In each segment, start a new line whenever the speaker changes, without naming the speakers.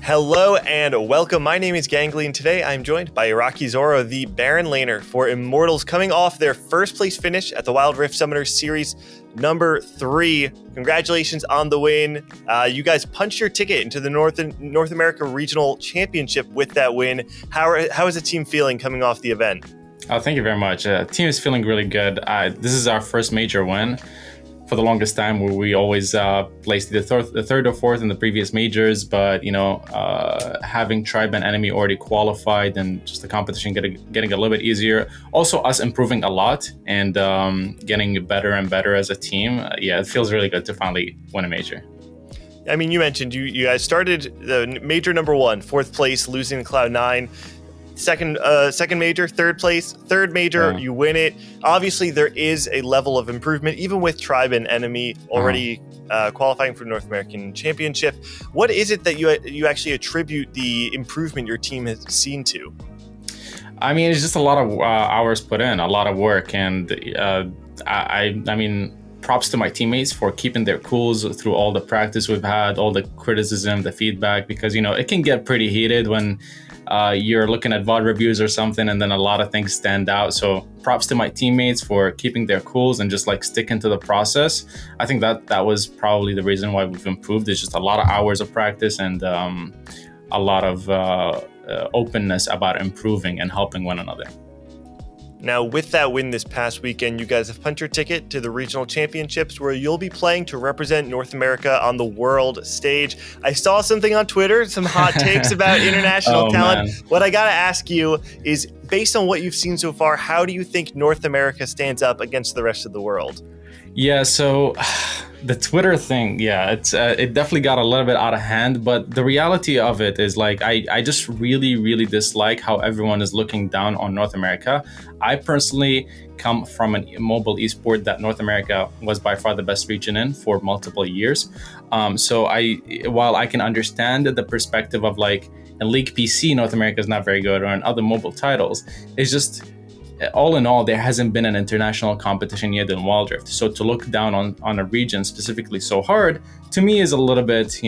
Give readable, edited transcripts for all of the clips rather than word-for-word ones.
Hello and welcome. My name is Gangly, and today I'm joined by IraqiZorro, the Baron laner for Immortals, coming off their first place finish at the Wild Rift Summoners Series number 3. Congratulations on the win. You guys punched your ticket into the North America Regional Championship with that win. How is the team feeling coming off the event?
Oh, thank you very much. Team is feeling really good. This is our first major win. For the longest time, where we always placed the third or fourth in the previous majors, but having tribe and enemy already qualified and just the competition getting a little bit easier. Also, us improving a lot and getting better and better as a team. It feels really good to finally win a major.
I mean, you mentioned you guys started the major number 1, 4th place, losing to Cloud9. Second major, 3rd place, 3rd major, You win it. Obviously, there is a level of improvement, even with tribe and enemy already qualifying for the North American Championship. What is it that you actually attribute the improvement your team has seen to?
I mean, it's just a lot of hours put in, a lot of work, and I mean, props to my teammates for keeping their cools through all the practice we've had, all the criticism, the feedback, because it can get pretty heated when you're looking at VOD reviews or something, and then a lot of things stand out. So props to my teammates for keeping their cools and just sticking to the process. I think that was probably the reason why we've improved. It's just a lot of hours of practice and a lot of openness about improving and helping one another.
Now, with that win this past weekend, you guys have punched your ticket to the regional championships where you'll be playing to represent North America on the world stage. I saw something on Twitter, some hot takes about international talent. Man. What I got to ask you is, based on what you've seen so far, how do you think North America stands up against the rest of the world?
Yeah, so the Twitter thing, it definitely got a little bit out of hand, but the reality of it is I just really, really dislike how everyone is looking down on North America. I personally come from a mobile esport that North America was by far the best region in for multiple years. So while I can understand the perspective of in League PC, North America is not very good, or in other mobile titles, it's just, all in all, there hasn't been an international competition yet in wildrift. So to look down on a region specifically so hard, to me, is a little bit,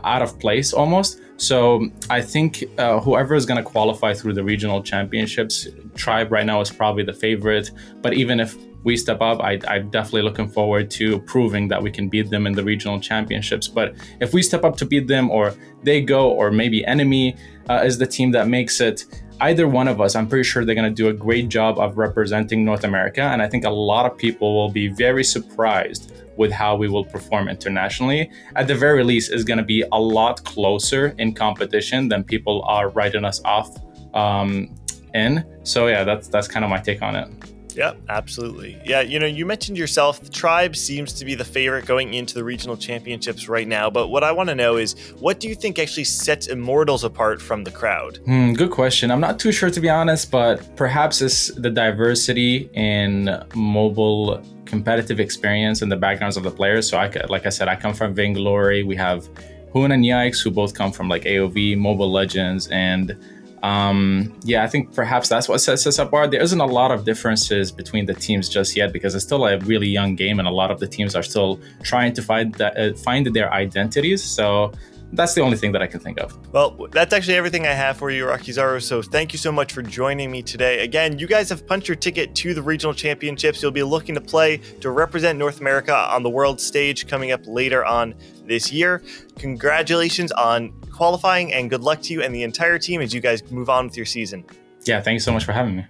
out of place almost. So I think whoever is going to qualify through the regional championships, Tribe right now is probably the favorite. But even if we step up, I'm definitely looking forward to proving that we can beat them in the regional championships. But if we step up to beat them, or they go, or maybe enemy is the team that makes it, either one of us, I'm pretty sure they're going to do a great job of representing North America. And I think a lot of people will be very surprised with how we will perform internationally. At the very least, it's going to be a lot closer in competition than people are writing us off in. So that's kind of my take on it.
Yeah, absolutely. Yeah, you mentioned yourself, the Tribe seems to be the favorite going into the regional championships right now. But what I want to know is, what do you think actually sets Immortals apart from the crowd? Good
question. I'm not too sure, to be honest, but perhaps it's the diversity in mobile competitive experience and the backgrounds of the players. So like I said, I come from Vainglory. We have Hoon and Yikes, who both come from AOV, Mobile Legends, and I think perhaps that's what sets us apart. There isn't a lot of differences between the teams just yet, because it's still a really young game and a lot of the teams are still trying to find their identities. So that's the only thing that I can think of.
Well, that's actually everything I have for you, IraqiZorro. So thank you so much for joining me today. Again, you guys have punched your ticket to the regional championships. You'll be looking to play to represent North America on the world stage coming up later on this year. Congratulations on qualifying, and good luck to you and the entire team as you guys move on with your season.
Yeah, thank you so much for having me.